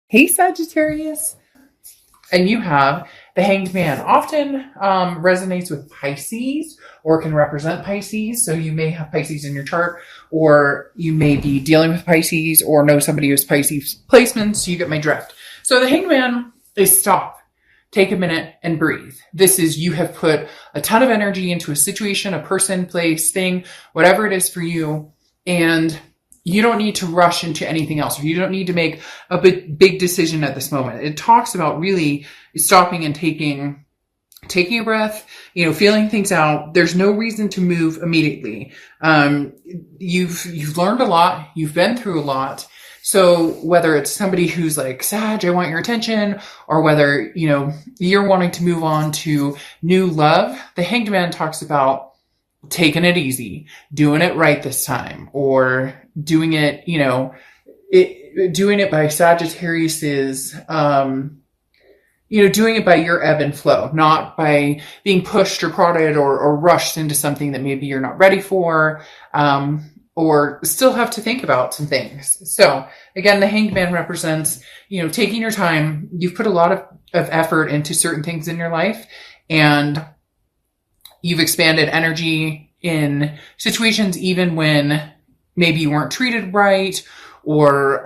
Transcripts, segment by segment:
Hey Sagittarius. And you have the Hanged Man. Often resonates with Pisces or can represent Pisces. So you may have Pisces in your chart, or you may be dealing with Pisces or know somebody who has Pisces placements. So you get my drift. So the Hanged Man is stop. Take a minute and breathe. This is, you have put a ton of energy into a situation, a person, place, thing, whatever it is for you. And you don't need to rush into anything else. You don't need to make a big decision at this moment. It talks about really stopping and taking a breath, feeling things out. There's no reason to move immediately. You've learned a lot. You've been through a lot. So whether it's somebody who's like, Sag, I want your attention, or whether, you're wanting to move on to new love, the Hanged Man talks about taking it easy, doing it right this time, or doing it, doing it by Sagittarius's, doing it by your ebb and flow, not by being pushed or prodded or rushed into something that maybe you're not ready for, or still have to think about some things. So again, the Hanged Man represents, taking your time. You've put a lot of effort into certain things in your life, and you've expanded energy in situations even when maybe you weren't treated right, or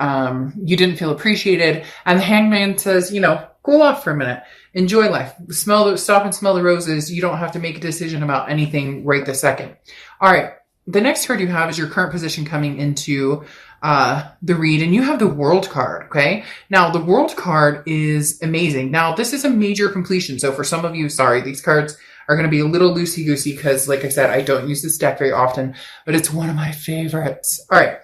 you didn't feel appreciated. And the Hanged Man says, cool off for a minute. Enjoy life. Stop and smell the roses. You don't have to make a decision about anything right this second. All right. The next card you have is your current position coming into the read, and you have the World card. Okay. Now the World card is amazing. Now this is a major completion. So for some of you, sorry, these cards are going to be a little loosey-goosey because, like I said, I don't use this deck very often, but it's one of my favorites. All right.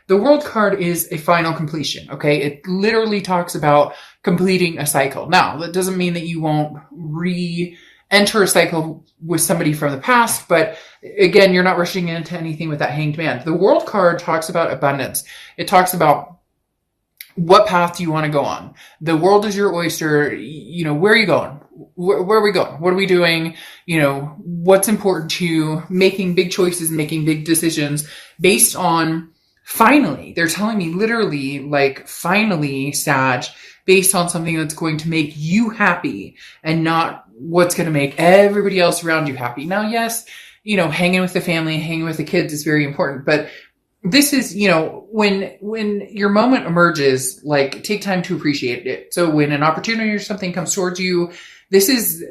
The World card is a final completion. Okay. It literally talks about completing a cycle. Now, that doesn't mean that you won't re-enter a cycle with somebody from the past, but again, you're not rushing into anything with that Hanged Man. The World card talks about abundance. It talks about what path do you want to go on? The world is your oyster. Where are you going? Where are we going? What are we doing? What's important to you? Making big choices, making big decisions based on finally. They're telling me literally, like, finally, Sag, based on something that's going to make you happy and not what's going to make everybody else around you happy. Now, yes, hanging with the family, hanging with the kids is very important, but this is, when your moment emerges, like, take time to appreciate it. So when an opportunity or something comes towards you, this is,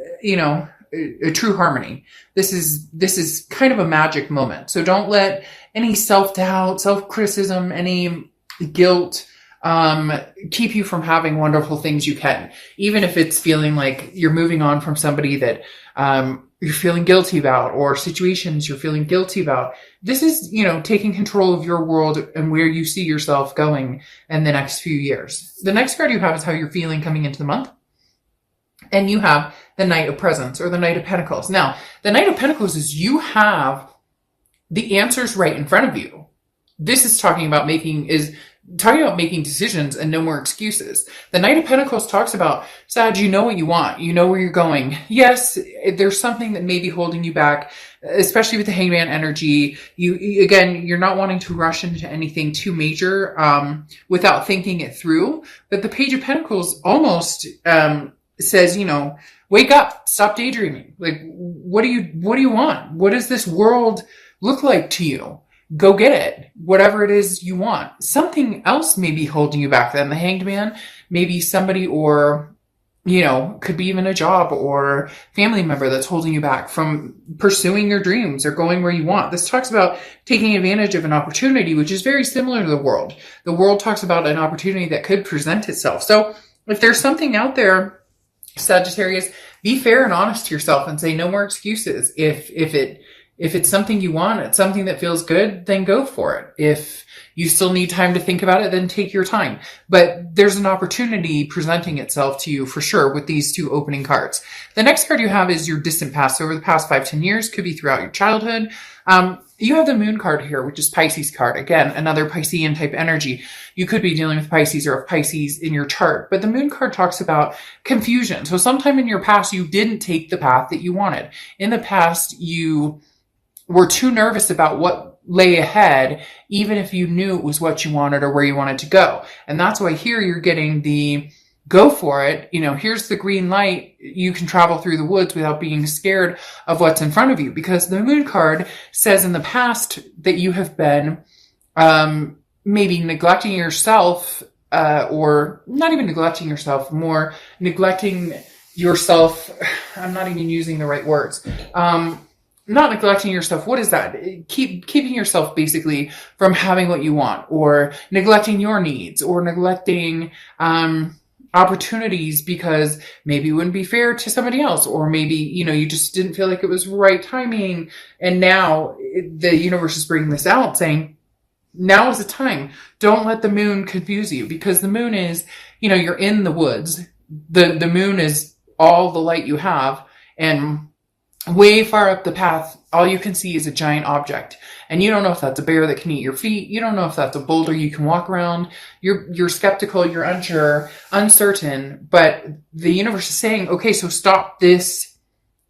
a true harmony. This is kind of a magic moment. So don't let any self-doubt, self-criticism, any guilt, keep you from having wonderful things you can. Even if it's feeling like you're moving on from somebody that, you're feeling guilty about, or situations you're feeling guilty about. This is, taking control of your world and where you see yourself going in the next few years. The next card you have is how you're feeling coming into the month. And you have the Knight of Presents, or the Knight of Pentacles. Now, the Knight of Pentacles is you have the answers right in front of you. This is talking about making decisions and no more excuses. The Knight of Pentacles talks about, Sag, you know what you want. You know where you're going. Yes, there's something that may be holding you back, especially with the Hanged Man energy. You're not wanting to rush into anything too major, without thinking it through. But the Page of Pentacles almost, says, wake up, stop daydreaming. Like, what do you want? What does this world look like to you? Go get it. Whatever it is you want. Something else may be holding you back then. The Hanged Man, maybe somebody, or, could be even a job or family member that's holding you back from pursuing your dreams or going where you want. This talks about taking advantage of an opportunity, which is very similar to the world. The world talks about an opportunity that could present itself. So if there's something out there, Sagittarius, be fair and honest to yourself and say no more excuses. If it's something you want, it's something that feels good, then go for it. If you still need time to think about it, then take your time. But there's an opportunity presenting itself to you for sure with these two opening cards. The next card you have is your distant past. So over the past 5-10 years, could be throughout your childhood. You have the Moon card here, which is Pisces card. Again, another Piscean type energy. You could be dealing with Pisces or Pisces in your chart, but the Moon card talks about confusion. So sometime in your past, you didn't take the path that you wanted. In the past, you were too nervous about what lay ahead, even if you knew it was what you wanted or where you wanted to go. And that's why here you're getting the go for it. Here's the green light. You can travel through the woods without being scared of what's in front of you, because the moon card says in the past that you have been, maybe neglecting yourself, or not even neglecting yourself, more neglecting yourself. I'm not even using the right words. Not neglecting yourself. What is that? Keeping yourself basically from having what you want, or neglecting your needs, or neglecting, opportunities because maybe it wouldn't be fair to somebody else, or maybe, you just didn't feel like it was right timing. And now the universe is bringing this out, saying, now is the time. Don't let the moon confuse you, because the moon is, you're in the woods. The moon is all the light you have, and way far up the path, all you can see is a giant object. And you don't know if that's a bear that can eat your feet. You don't know if that's a boulder you can walk around. You're skeptical, you're unsure, uncertain, but the universe is saying, okay, so stop this,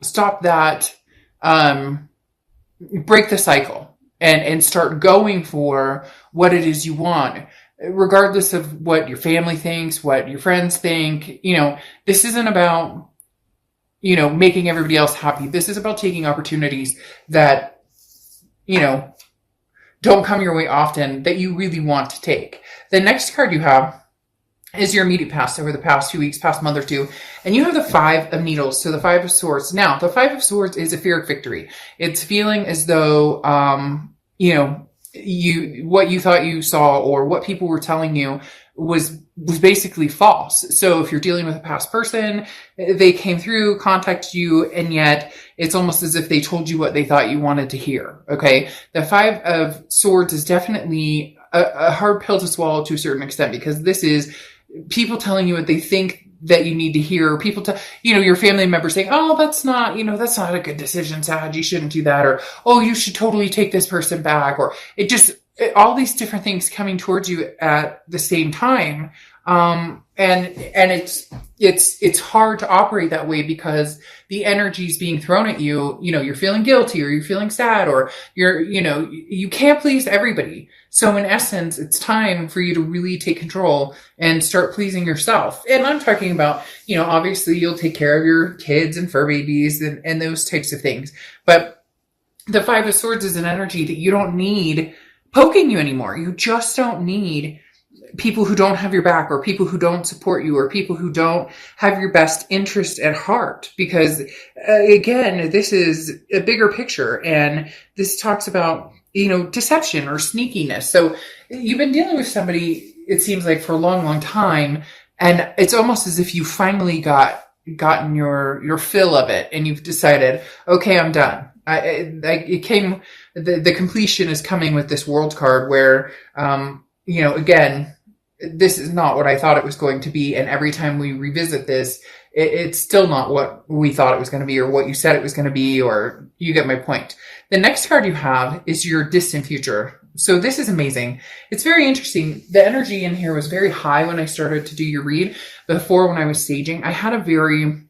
stop that, break the cycle, and start going for what it is you want, regardless of what your family thinks, what your friends think. This isn't about, making everybody else happy. This is about taking opportunities that, don't come your way often, that you really want to take. The next card you have is your immediate past, over the past 2 weeks, past month or two. And you have the 5 of Needles, so the 5 of Swords. Now, the 5 of Swords is a Pyrrhic victory. It's feeling as though, what you thought you saw, or what people were telling you was basically false. So if you're dealing with a past person, they came through, contacted you, and yet it's almost as if they told you what they thought you wanted to hear. Okay. The 5 of Swords is definitely a hard pill to swallow to a certain extent, because this is people telling you what they think that you need to hear. People your family members saying, oh, that's not a good decision, Sag, you shouldn't do that. Or, oh, you should totally take this person back. Or all these different things coming towards you at the same time. And it's hard to operate that way, because the energy is being thrown at you. You're feeling guilty, or you're feeling sad, or you can't please everybody. So in essence, it's time for you to really take control and start pleasing yourself. And I'm talking about, obviously you'll take care of your kids and fur babies and those types of things. But the 5 of Swords is an energy that you don't need poking you anymore. You just don't need people who don't have your back, or people who don't support you, or people who don't have your best interest at heart. Because again, this is a bigger picture, and this talks about, deception or sneakiness. So you've been dealing with somebody, it seems like, for a long, long time. And it's almost as if you finally gotten your fill of it, and you've decided, okay, I'm done. The completion is coming with this World card, where, again, this is not what I thought it was going to be. And every time we revisit this, it's still not what we thought it was going to be, or what you said it was going to be, or you get my point. The next card you have is your distant future. So this is amazing. It's very interesting. The energy in here was very high when I started to do your read. Before, when I was staging, I had a very,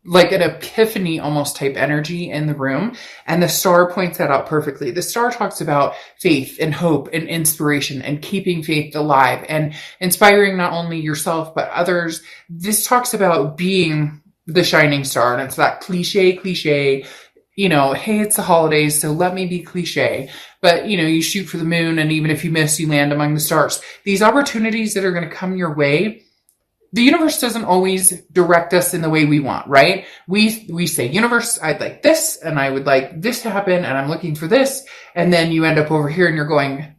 like, an epiphany almost type energy in the room. And the star points that out perfectly. The star talks about faith and hope and inspiration and keeping faith alive and inspiring not only yourself, but others. This talks about being the shining star. And it's that cliche, hey, it's the holidays, so let me be cliche. But, you shoot for the moon, and even if you miss, you land among the stars. These opportunities that are going to come your way, the universe doesn't always direct us in the way we want, right? We say, universe, I'd like this, and I would like this to happen, and I'm looking for this. And then you end up over here and you're going,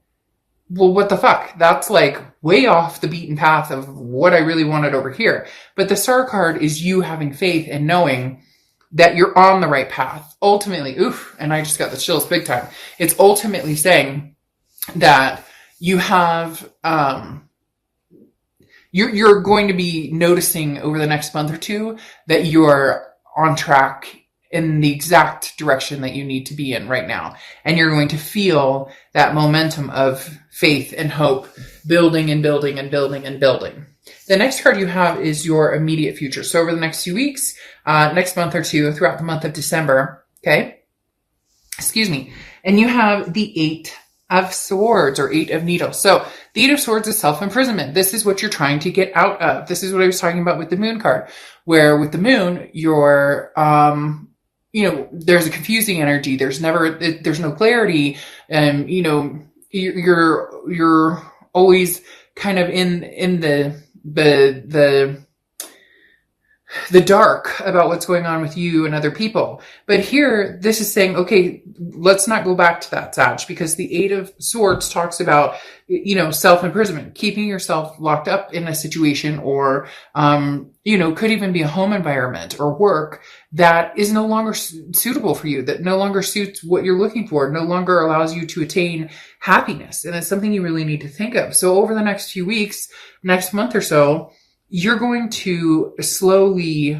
well, what the fuck? That's like way off the beaten path of what I really wanted over here. But the star card is you having faith and knowing that you're on the right path. Ultimately, and I just got the chills big time. It's ultimately saying that you have, you're going to be noticing over the next month or two that you're on track in the exact direction that you need to be in right now. And you're going to feel that momentum of faith and hope building and building and building and building. The next card you have is your immediate future. So over the next few weeks, next month or two, throughout the month of December, okay? Excuse me. And you have the 8 of Swords or Eight of Needles. So the Eight of Swords is self-imprisonment. This is what you're trying to get out of. This is what I was talking about with the Moon card, where with the Moon, you're, there's a confusing energy. There's no clarity. You're always kind of in the dark about what's going on with you and other people. But here, this is saying, okay, let's not go back to that, Sag, because the Eight of Swords talks about, self-imprisonment, keeping yourself locked up in a situation, or, could even be a home environment or work that is no longer suitable for you, that no longer suits what you're looking for, no longer allows you to attain happiness. And it's something you really need to think of. So over the next few weeks, next month or so, you're going to slowly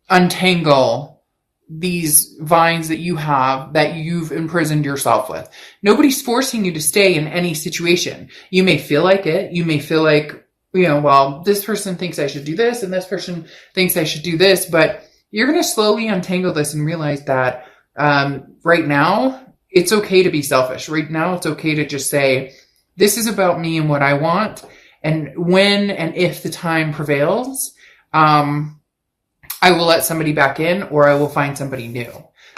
untangle these vines that you have, that you've imprisoned yourself with. Nobody's forcing you to stay in any situation. You may feel like it. You may feel like, well, this person thinks I should do this and this person thinks I should do this, but you're going to slowly untangle this and realize that right now it's okay to be selfish. Right now it's okay to just say, this is about me and what I want. And when and if the time prevails, I will let somebody back in, or I will find somebody new.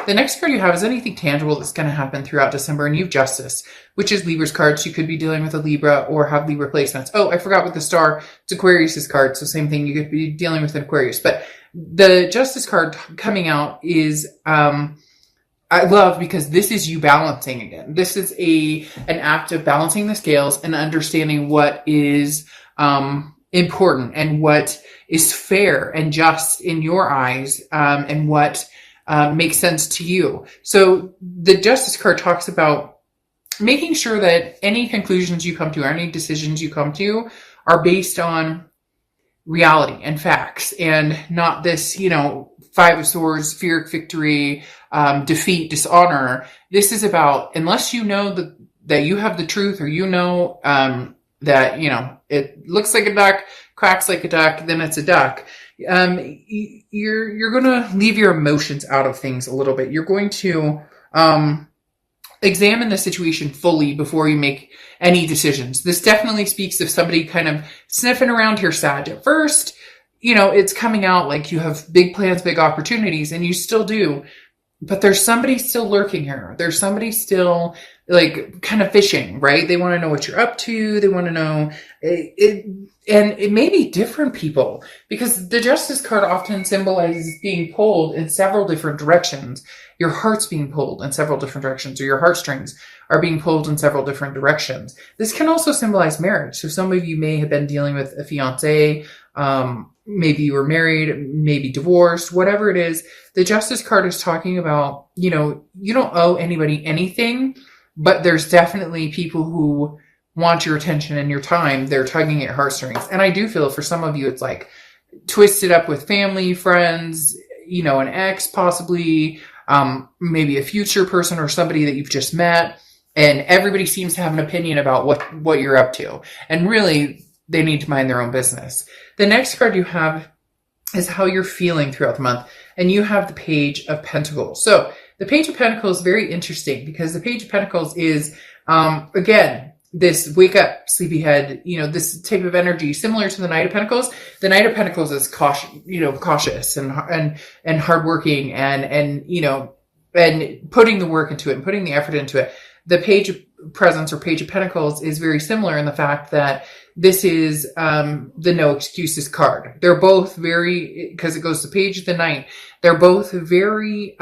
The next card you have is anything tangible that's going to happen throughout December, and you have Justice, which is Libra's card. So you could be dealing with a Libra or have Libra placements. Oh, I forgot with the star. It's Aquarius's card. So same thing. You could be dealing with an Aquarius. But the Justice card coming out is, I love, because this is you balancing again. This is an act of balancing the scales and understanding what is important and what is fair and just in your eyes, and what makes sense to you. So the Justice card talks about making sure that any conclusions you come to or any decisions you come to are based on reality and facts, and not this, Five of Swords, fear of victory, defeat, dishonor. This is about, unless you know that you have the truth, or that, it looks like a duck, quacks like a duck, then it's a duck. You're going to leave your emotions out of things a little bit. You're going to, examine the situation fully before you make any decisions. This definitely speaks of somebody kind of sniffing around here, Sag. At first, it's coming out like you have big plans, big opportunities, and you still do. But there's somebody still lurking here. There's somebody still like kind of fishing, right? They want to know what you're up to. They want to know and it may be different people, because the Justice card often symbolizes being pulled in several different directions. Your heart's being pulled in several different directions, or your heartstrings are being pulled in several different directions. This can also symbolize marriage. So some of you may have been dealing with a fiance, maybe you were married, maybe divorced, whatever it is. The Justice card is talking about, you don't owe anybody anything, but there's definitely people who want your attention and your time. They're tugging at heartstrings. And I do feel for some of you, it's like twisted up with family, friends, an ex, possibly, maybe a future person or somebody that you've just met. And everybody seems to have an opinion about what you're up to. And really, they need to mind their own business. The next card you have is how you're feeling throughout the month. And you have the Page of Pentacles. So the Page of Pentacles is very interesting, because the Page of Pentacles is, again, this wake up, sleepyhead, this type of energy, similar to the Knight of Pentacles. The Knight of Pentacles is cautious and hardworking and putting the work into it and putting the effort into it. The Page of Presence or Page of Pentacles is very similar in the fact that this is the no excuses card. They're both very, because it goes to Page of the Knight, they're both very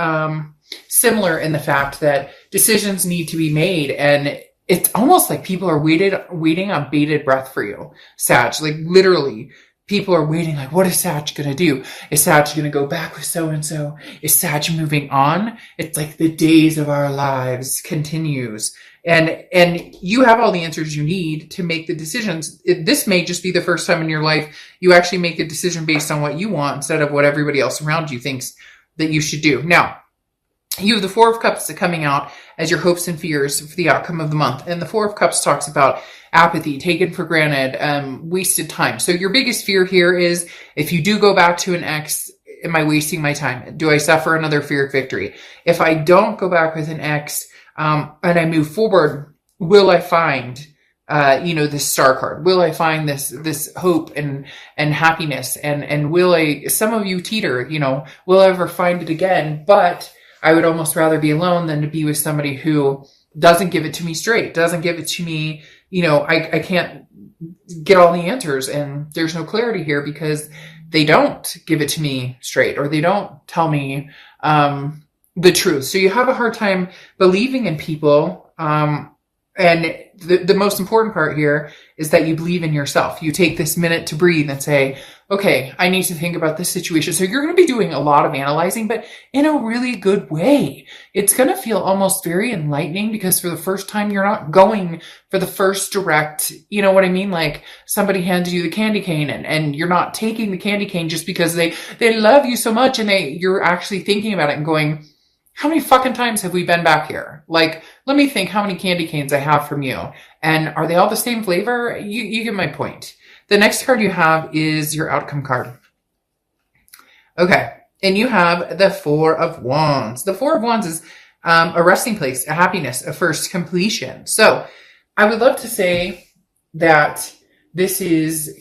similar in the fact that decisions need to be made, and it's almost like people are waiting on bated breath for you, Sag. Like literally, people are waiting, like, what is Sag going to do? Is Sag going to go back with so-and-so? Is Sag moving on? It's like the days of our lives continues. And you have all the answers you need to make the decisions. This may just be the first time in your life you actually make a decision based on what you want instead of what everybody else around you thinks that you should do. Now, you have the Four of Cups coming out as your hopes and fears for the outcome of the month. And the Four of Cups talks about apathy, taken for granted, wasted time. So your biggest fear here is, if you do go back to an ex, am I wasting my time? Do I suffer another fear of victory? If I don't go back with an ex, and I move forward, will I find this star card? Will I find this hope and happiness? And will some of you teeter, will I ever find it again? But I would almost rather be alone than to be with somebody who doesn't give it to me straight, doesn't give it to me, I can't get all the answers, and there's no clarity here because they don't give it to me straight, or they don't tell me the truth. So you have a hard time believing in people. And the most important part here is that you believe in yourself. You take this minute to breathe and say, okay, I need to think about this situation. So you're going to be doing a lot of analyzing, but in a really good way. It's going to feel almost very enlightening because for the first time, you're not going for the first direct, you know what I mean? Like somebody hands you the candy cane and you're not taking the candy cane just because they love you so much, and you're actually thinking about it and going, how many fucking times have we been back here? Like, let me think how many candy canes I have from you. And are they all the same flavor? You get my point. The next card you have is your outcome card. Okay. And you have the Four of Wands. The Four of Wands is a resting place, a happiness, a first completion. So I would love to say that this is,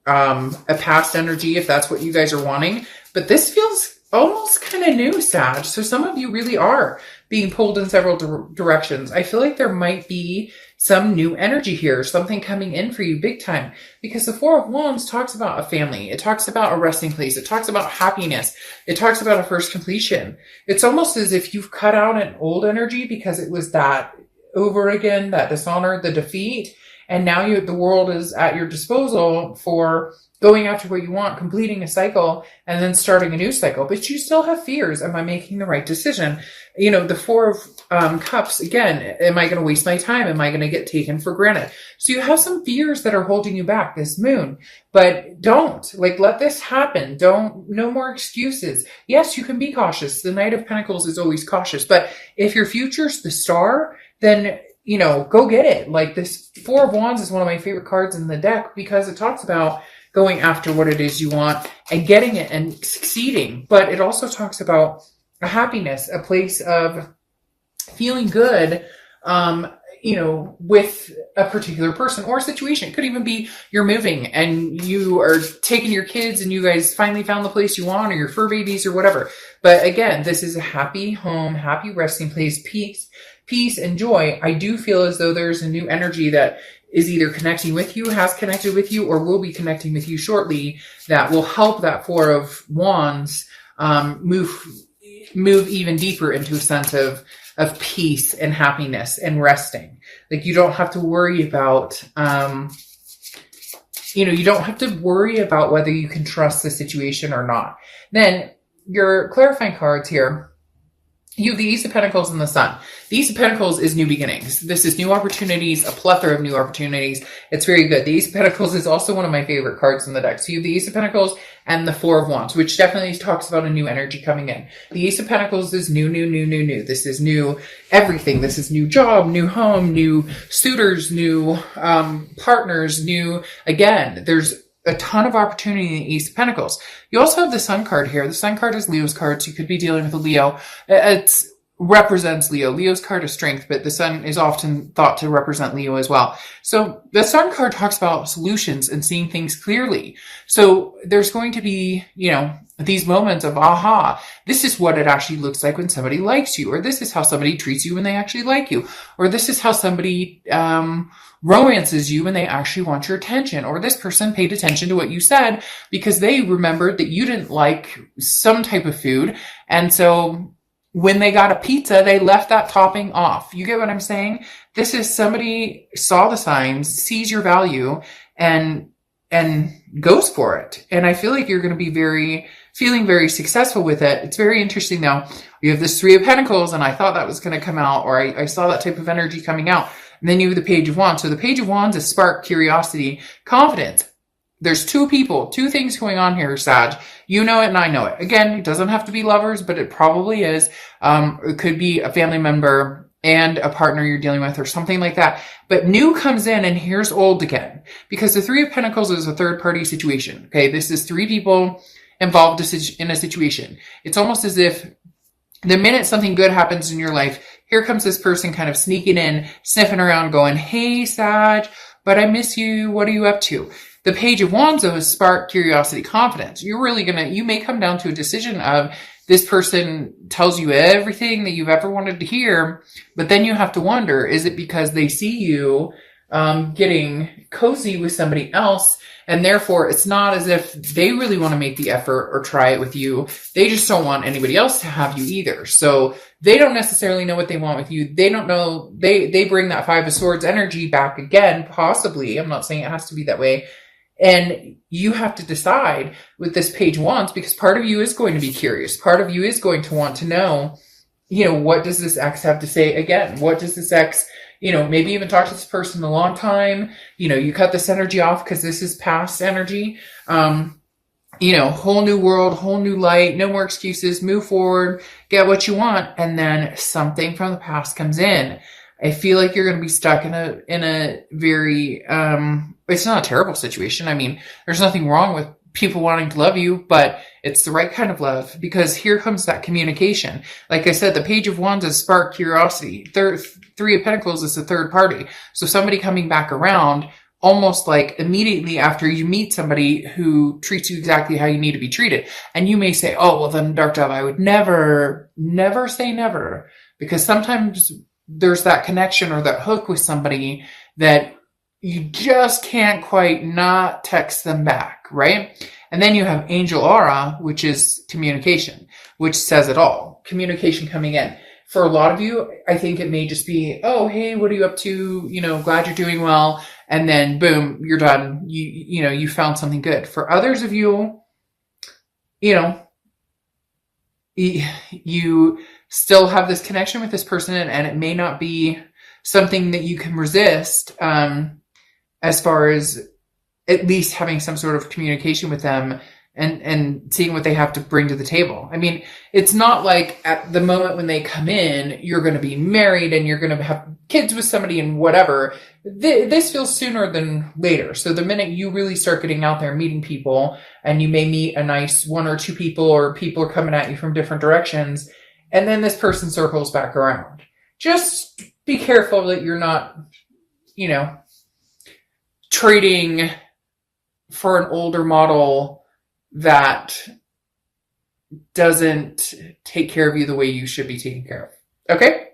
a past energy, if that's what you guys are wanting. But this feels almost kind of new, Sag. So some of you really are being pulled in several directions. I feel like there might be some new energy here, something coming in for you big time, because the Four of Wands talks about a family. It talks about a resting place. It talks about happiness. It talks about a first completion. It's almost as if you've cut out an old energy because it was that over again, that dishonor, the defeat. And now the world is at your disposal for going after what you want, completing a cycle, and then starting a new cycle. But you still have fears. Am I making the right decision? The Four of Cups, again, am I going to waste my time? Am I going to get taken for granted? So you have some fears that are holding you back this moon, but don't let this happen. No more excuses. Yes, you can be cautious. The Knight of Pentacles is always cautious, but if your future's the star, then go get it. Like this Four of Wands is one of my favorite cards in the deck because it talks about going after what it is you want and getting it and succeeding. But it also talks about a happiness, a place of feeling good, with a particular person or situation. It could even be you're moving and you are taking your kids and you guys finally found the place you want, or your fur babies or whatever. But again, this is a happy home, happy resting place, peace and joy. I do feel as though there's a new energy that is either connecting with you, has connected with you, or will be connecting with you shortly that will help that Four of Wands move even deeper into a sense of peace and happiness and resting. Like you don't have to worry about, you don't have to worry about whether you can trust the situation or not. Then your clarifying cards here, you have the Ace of Pentacles and the Sun. The Ace of Pentacles is new beginnings. This is new opportunities, a plethora of new opportunities. It's very good. The Ace of Pentacles is also one of my favorite cards in the deck. So you have the Ace of Pentacles and the Four of Wands, which definitely talks about a new energy coming in. The Ace of Pentacles is new. This is new everything. This is new job, new home, new suitors, new partners, again, there's a ton of opportunity in the Ace of Pentacles. You also have the Sun card here. The Sun card is Leo's card, so you could be dealing with a Leo. It represents Leo. Leo's card is strength, but the Sun is often thought to represent Leo as well. So the Sun card talks about solutions and seeing things clearly. So there's going to be, these moments of, aha, this is what it actually looks like when somebody likes you, or this is how somebody treats you when they actually like you, or this is how somebody romances you when they actually want your attention, or this person paid attention to what you said because they remembered that you didn't like some type of food. And so when they got a pizza, they left that topping off. You get what I'm saying? This is somebody saw the signs, sees your value, and goes for it. And I feel like you're going to be feeling very successful with it. It's very interesting now. You have this Three of Pentacles, and I thought that was going to come out, or I saw that type of energy coming out. And then you have the Page of Wands. So the Page of Wands is spark, curiosity, confidence. There's two things going on here, Sag. You know it and I know it. Again, it doesn't have to be lovers, but it probably is. It could be a family member and a partner you're dealing with or something like that. But new comes in and here's old again. Because the Three of Pentacles is a third party situation. Okay, this is three people involved in a situation. It's almost as if the minute something good happens in your life, here comes this person kind of sneaking in, sniffing around, going, hey, Sag, but I miss you. What are you up to? The Page of Wands, though, is spark, curiosity, confidence. You're really you may come down to a decision of this person tells you everything that you've ever wanted to hear, but then you have to wonder, is it because they see you getting cozy with somebody else, and therefore it's not as if they really want to make the effort or try it with you. They just don't want anybody else to have you either. So they don't necessarily know what they want with you. They don't know. They bring that Five of Swords energy back again, possibly. I'm not saying it has to be that way. And you have to decide with this Page of Wands, because part of you is going to be curious. Part of you is going to want to know, what does this ex have to say again? What does this ex, maybe even talk to this person a long time. You cut this energy off because this is past energy. Whole new world, whole new light, no more excuses, move forward, get what you want. And then something from the past comes in. I feel like you're going to be stuck in a very, it's not a terrible situation. I mean, there's nothing wrong with people wanting to love you, but it's the right kind of love, because here comes that communication. Like I said, the Page of Wands is spark, curiosity. Three of Pentacles is the third party. So somebody coming back around almost like immediately after you meet somebody who treats you exactly how you need to be treated. And you may say, oh, well then, Dark Dove, I would never say never, because sometimes there's that connection or that hook with somebody that you just can't quite not text them back, right? And then you have Angel Aura, which is communication, which says it all. Communication coming in. For a lot of you, I think it may just be, oh, hey, what are you up to? Glad you're doing well. And then boom, you're done. You found something good. For others of you, you still have this connection with this person, and it may not be something that you can resist, as far as at least having some sort of communication with them and seeing what they have to bring to the table. I mean, it's not like at the moment when they come in, you're going to be married and you're going to have kids with somebody and whatever. This feels sooner than later. So the minute you really start getting out there, meeting people, and you may meet a nice one or two people, or people are coming at you from different directions, and then this person circles back around. Just be careful that you're not, trading for an older model that doesn't take care of you the way you should be taken care of. Okay?